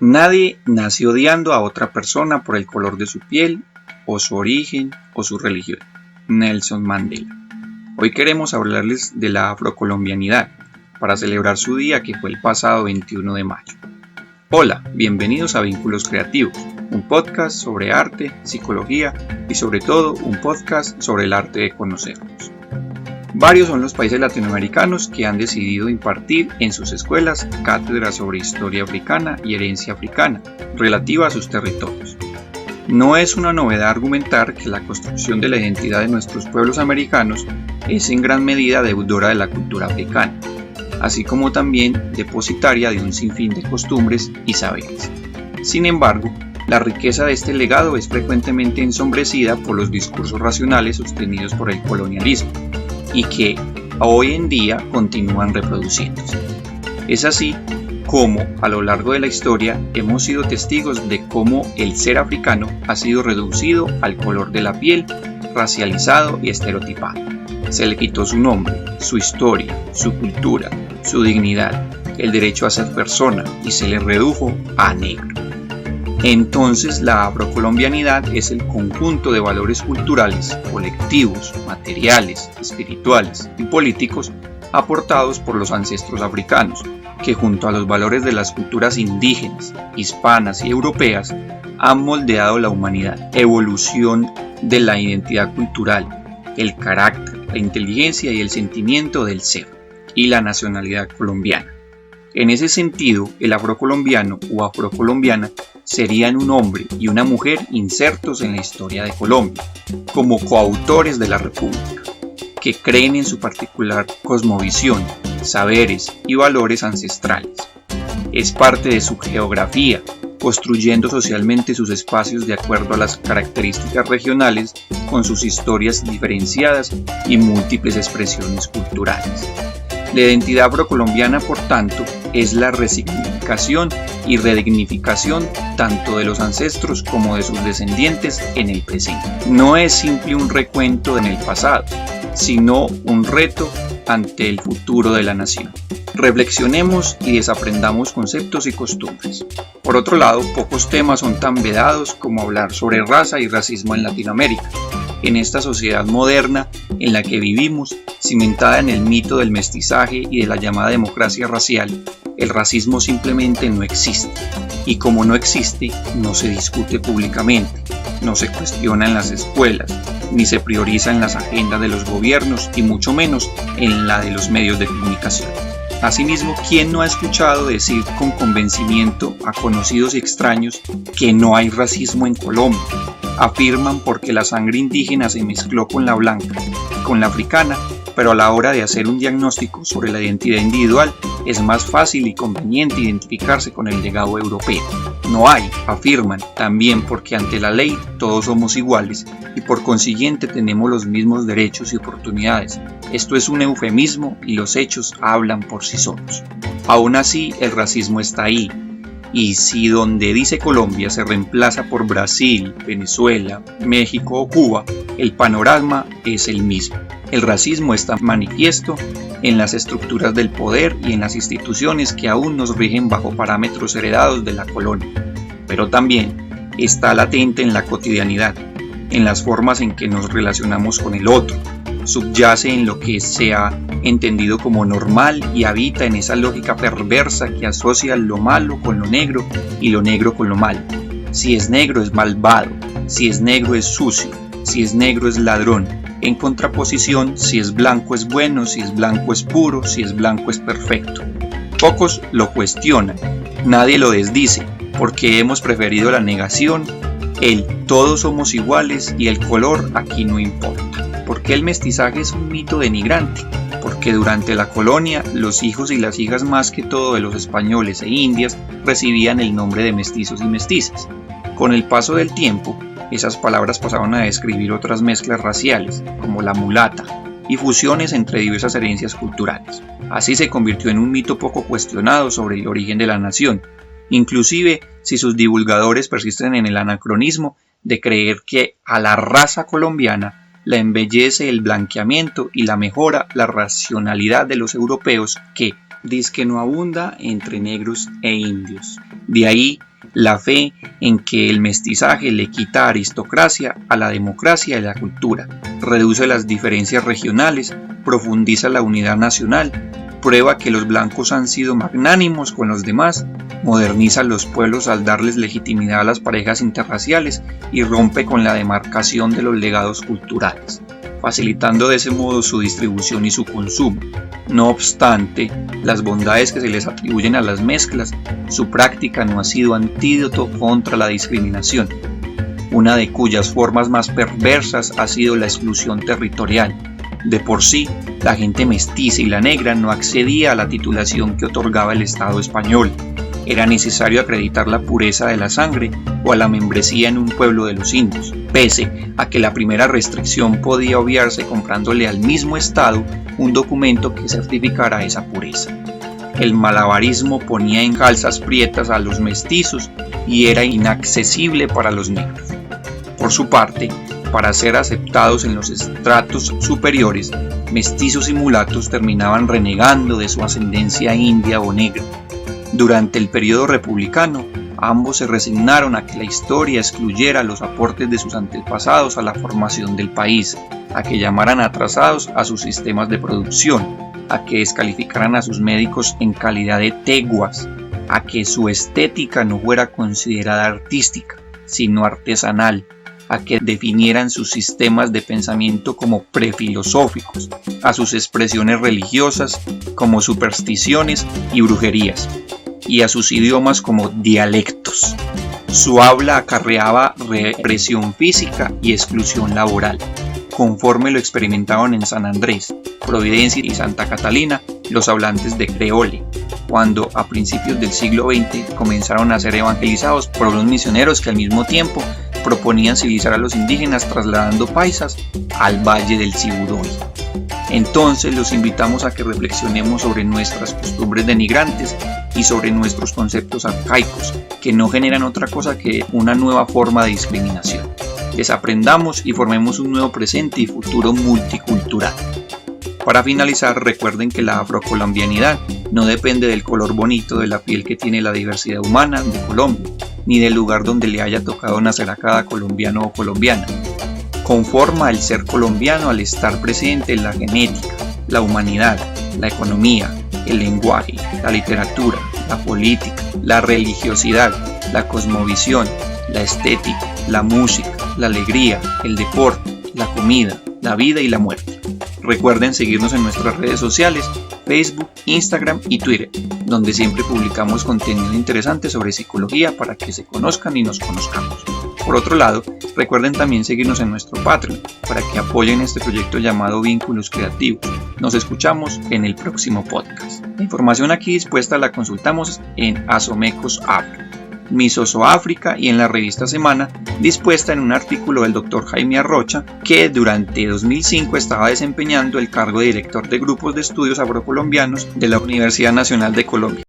Nadie nació odiando a otra persona por el color de su piel, o su origen, o su religión. Nelson Mandela. Hoy queremos hablarles de la afrocolombianidad, para celebrar su día que fue el pasado 21 de mayo. Hola, bienvenidos a Vínculos Creativos, un podcast sobre arte, psicología y sobre todo un podcast sobre el arte de conocernos. Varios son los países latinoamericanos que han decidido impartir en sus escuelas cátedras sobre historia africana y herencia africana relativa a sus territorios. No es una novedad argumentar que la construcción de la identidad de nuestros pueblos americanos es en gran medida deudora de la cultura africana, así como también depositaria de un sinfín de costumbres y saberes. Sin embargo, la riqueza de este legado es frecuentemente ensombrecida por los discursos racionales sostenidos por el colonialismo y que hoy en día continúan reproduciéndose. Es así como a lo largo de la historia hemos sido testigos de cómo el ser africano ha sido reducido al color de la piel, racializado y estereotipado. Se le quitó su nombre, su historia, su cultura, su dignidad, el derecho a ser persona y se le redujo a negro. Entonces la afrocolombianidad es el conjunto de valores culturales, colectivos, materiales, espirituales y políticos aportados por los ancestros africanos, que junto a los valores de las culturas indígenas, hispanas y europeas han moldeado la humanidad, evolución de la identidad cultural, el carácter, la inteligencia y el sentimiento del ser, y la nacionalidad colombiana. En ese sentido, el afrocolombiano o afrocolombiana serían un hombre y una mujer insertos en la historia de Colombia, como coautores de la República, que creen en su particular cosmovisión, saberes y valores ancestrales. Es parte de su geografía, construyendo socialmente sus espacios de acuerdo a las características regionales con sus historias diferenciadas y múltiples expresiones culturales. La identidad afrocolombiana, por tanto, es la resignificación y redignificación tanto de los ancestros como de sus descendientes en el presente. No es simple un recuento en el pasado, sino un reto ante el futuro de la nación. Reflexionemos y desaprendamos conceptos y costumbres. Por otro lado, pocos temas son tan vedados como hablar sobre raza y racismo en Latinoamérica. En esta sociedad moderna en la que vivimos, cimentada en el mito del mestizaje y de la llamada democracia racial, el racismo simplemente no existe. Y como no existe, no se discute públicamente, no se cuestiona en las escuelas, ni se prioriza en las agendas de los gobiernos y mucho menos en la de los medios de comunicación. Asimismo, ¿quién no ha escuchado decir con convencimiento a conocidos y extraños que no hay racismo en Colombia? Afirman porque la sangre indígena se mezcló con la blanca y con la africana, pero a la hora de hacer un diagnóstico sobre la identidad individual es más fácil y conveniente identificarse con el legado europeo. No hay, afirman, también porque ante la ley todos somos iguales y por consiguiente tenemos los mismos derechos y oportunidades. Esto es un eufemismo y los hechos hablan por sí solos. Aún así, el racismo está ahí. Y si donde dice Colombia se reemplaza por Brasil, Venezuela, México o Cuba, el panorama es el mismo. El racismo está manifiesto en las estructuras del poder y en las instituciones que aún nos rigen bajo parámetros heredados de la colonia. Pero también está latente en la cotidianidad, en las formas en que nos relacionamos con el otro. Subyace en lo que se ha entendido como normal y habita en esa lógica perversa que asocia lo malo con lo negro y lo negro con lo malo. Si es negro es malvado, si es negro es sucio, si es negro es ladrón. En contraposición, si es blanco es bueno, si es blanco es puro, si es blanco es perfecto. Pocos lo cuestionan, nadie lo desdice, porque hemos preferido la negación, el todos somos iguales y el color aquí no importa. ¿Por qué el mestizaje es un mito denigrante? Porque durante la colonia, los hijos y las hijas más que todo de los españoles e indias recibían el nombre de mestizos y mestizas. Con el paso del tiempo, esas palabras pasaron a describir otras mezclas raciales, como la mulata, y fusiones entre diversas herencias culturales. Así se convirtió en un mito poco cuestionado sobre el origen de la nación, inclusive si sus divulgadores persisten en el anacronismo de creer que a la raza colombiana la embellece el blanqueamiento y la mejora la racionalidad de los europeos que dizque no abunda entre negros e indios. De ahí la fe en que el mestizaje le quita aristocracia a la democracia y la cultura, reduce las diferencias regionales, profundiza la unidad nacional, prueba que los blancos han sido magnánimos con los demás, moderniza los pueblos al darles legitimidad a las parejas interraciales y rompe con la demarcación de los legados culturales, facilitando de ese modo su distribución y su consumo. No obstante las bondades que se les atribuyen a las mezclas, su práctica no ha sido antídoto contra la discriminación, una de cuyas formas más perversas ha sido la exclusión territorial. De por sí, la gente mestiza y la negra no accedía a la titulación que otorgaba el Estado español. Era necesario acreditar la pureza de la sangre o a la membresía en un pueblo de los indios, pese a que la primera restricción podía obviarse comprándole al mismo Estado un documento que certificara esa pureza. El malabarismo ponía en calzas prietas a los mestizos y era inaccesible para los negros. Por su parte, para ser aceptados en los estratos superiores, mestizos y mulatos terminaban renegando de su ascendencia india o negra. Durante el periodo republicano, ambos se resignaron a que la historia excluyera los aportes de sus antepasados a la formación del país, a que llamaran atrasados a sus sistemas de producción, a que descalificaran a sus médicos en calidad de teguas, a que su estética no fuera considerada artística, sino artesanal, a que definieran sus sistemas de pensamiento como prefilosóficos, a sus expresiones religiosas como supersticiones y brujerías, y a sus idiomas como dialectos. Su habla acarreaba represión física y exclusión laboral, conforme lo experimentaban en San Andrés, Providencia y Santa Catalina los hablantes de creole, cuando a principios del siglo XX comenzaron a ser evangelizados por unos misioneros que al mismo tiempo proponían civilizar a los indígenas trasladando paisas al Valle del Siburoy. Entonces los invitamos a que reflexionemos sobre nuestras costumbres denigrantes y sobre nuestros conceptos arcaicos, que no generan otra cosa que una nueva forma de discriminación. Desaprendamos y formemos un nuevo presente y futuro multicultural. Para finalizar, recuerden que la afrocolombianidad no depende del color bonito de la piel que tiene la diversidad humana de Colombia, ni del lugar donde le haya tocado nacer a cada colombiano o colombiana. Conforma el ser colombiano al estar presente en la genética, la humanidad, la economía, el lenguaje, la literatura, la política, la religiosidad, la cosmovisión, la estética, la música, la alegría, el deporte, la comida, la vida y la muerte. Recuerden seguirnos en nuestras redes sociales, Facebook, Instagram y Twitter, donde siempre publicamos contenido interesante sobre psicología para que se conozcan y nos conozcamos. Por otro lado, recuerden también seguirnos en nuestro Patreon para que apoyen este proyecto llamado Vínculos Creativos. Nos escuchamos en el próximo podcast. La información aquí dispuesta la consultamos en Asomecos Afro, Miss Oso África y en la revista Semana, dispuesta en un artículo del Dr. Jaime Arrocha, que durante 2005 estaba desempeñando el cargo de director de grupos de estudios afrocolombianos de la Universidad Nacional de Colombia.